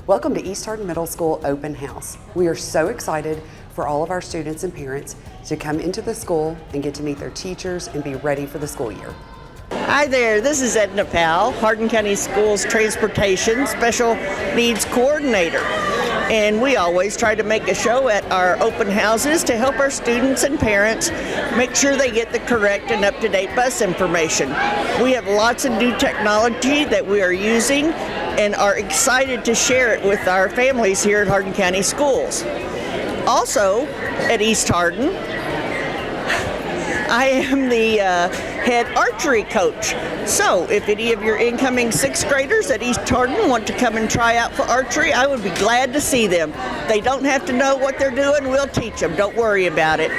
Welcome to East Hardin Middle School Open House. We are so excited for all of our students and parents to come into the school and get to meet their teachers and be ready for the school year. Hi there, this is Edna Powell, Hardin County Schools Transportation Special Needs Coordinator. And we always try to make a show at our open houses to help our students and parents make sure they get the correct and up-to-date bus information. We have lots of new technology that we are using and are excited to share it with our families here at Hardin County Schools. Also, at East Hardin, I am the head archery coach. So if any of your incoming 6th graders at East Hardin want to come and try out for archery, I would be glad to see them. They don't have to know what they're doing. We'll teach them. Don't worry about it.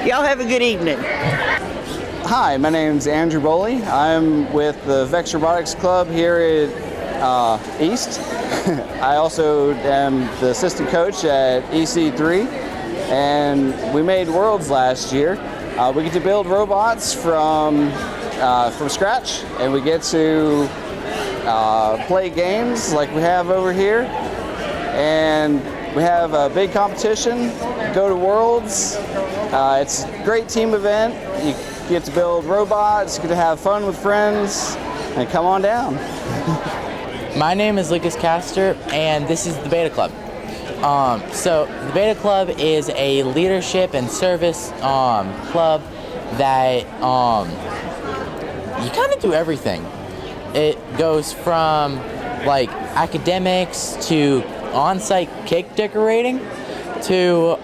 Y'all have a good evening. Hi, my name's Andrew Boley. I'm with the Vex Robotics Club here at East. I also am the assistant coach at EC3, and we made Worlds last year. We get to build robots from scratch, and we get to play games like we have over here. And we have a big competition, go to Worlds. It's a great team event. You get to build robots, you get to have fun with friends, and come on down. My name is Lucas Castor, and this is the Beta Club. So the Beta Club is a leadership and service club that you kind of do everything. It goes from like academics to on-site cake decorating to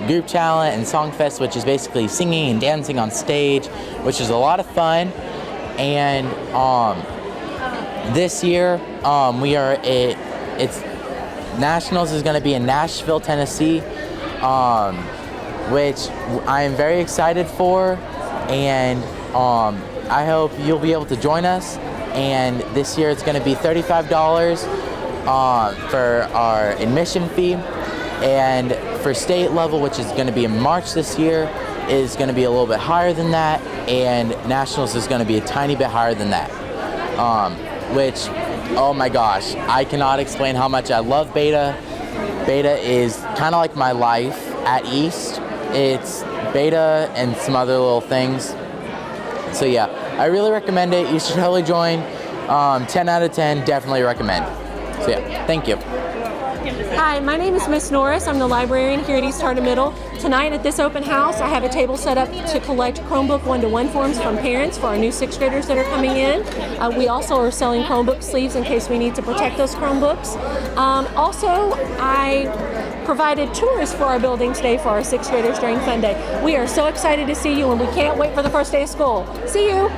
group talent and song fest, which is basically singing and dancing on stage, which is a lot of fun. And this year it's Nationals is going to be in Nashville, Tennessee, which I am very excited for, and I hope you'll be able to join us. And this year it's going to be $35 for our admission fee, and for state level, which is going to be in March this year, is going to be a little bit higher than that, and Nationals is going to be a tiny bit higher than that, which, oh my gosh, I cannot explain how much I love Beta. Beta is kind of like my life at East. It's Beta and some other little things. So yeah, I really recommend it. You should totally join. 10 out of 10, definitely recommend. So yeah, thank you. Hi, my name is Miss Norris. I'm the librarian here at East Hardin Middle. Tonight at this open house, I have a table set up to collect Chromebook 1-to-1 forms from parents for our new 6th graders that are coming in. We also are selling Chromebook sleeves in case we need to protect those Chromebooks. Also, I provided tours for our building today for our 6th graders during Fun Day. We are so excited to see you, and we can't wait for the first day of school. See you!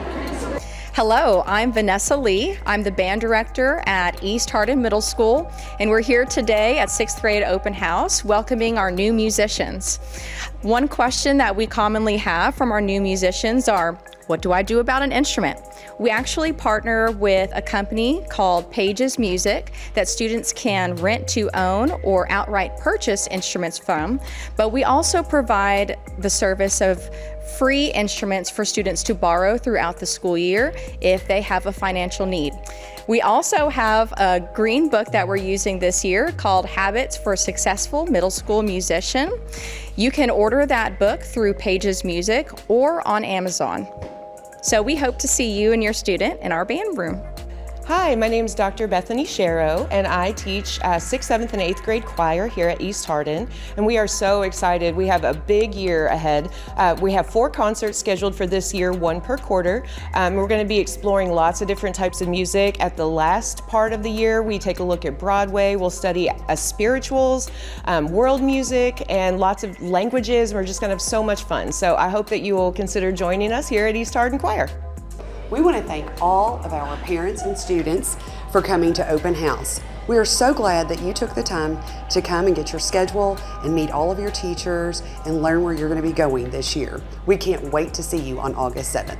Hello, I'm Vanessa Lee. I'm the band director at East Hardin Middle School, and we're here today at 6th grade open house welcoming our new musicians. One question that we commonly have from our new musicians are, what do I do about an instrument? We actually partner with a company called Pages Music that students can rent to own or outright purchase instruments from, but we also provide the service of free instruments for students to borrow throughout the school year if they have a financial need. We also have a green book that we're using this year called Habits for a Successful Middle School Musician. You can order that book through Pages Music or on Amazon. So we hope to see you and your student in our band room. Hi, my name is Dr. Bethany Sharrow, and I teach 6th, 7th, and 8th grade choir here at East Hardin, and we are so excited. We have a big year ahead. We have 4 concerts scheduled for this year, 1 per quarter. We're going to be exploring lots of different types of music. At the last part of the year, we take a look at Broadway. We'll study spirituals, world music, and lots of languages. We're just going to have so much fun. So I hope that you will consider joining us here at East Hardin Choir. We want to thank all of our parents and students for coming to Open House. We are so glad that you took the time to come and get your schedule and meet all of your teachers and learn where you're going to be going this year. We can't wait to see you on August 7th.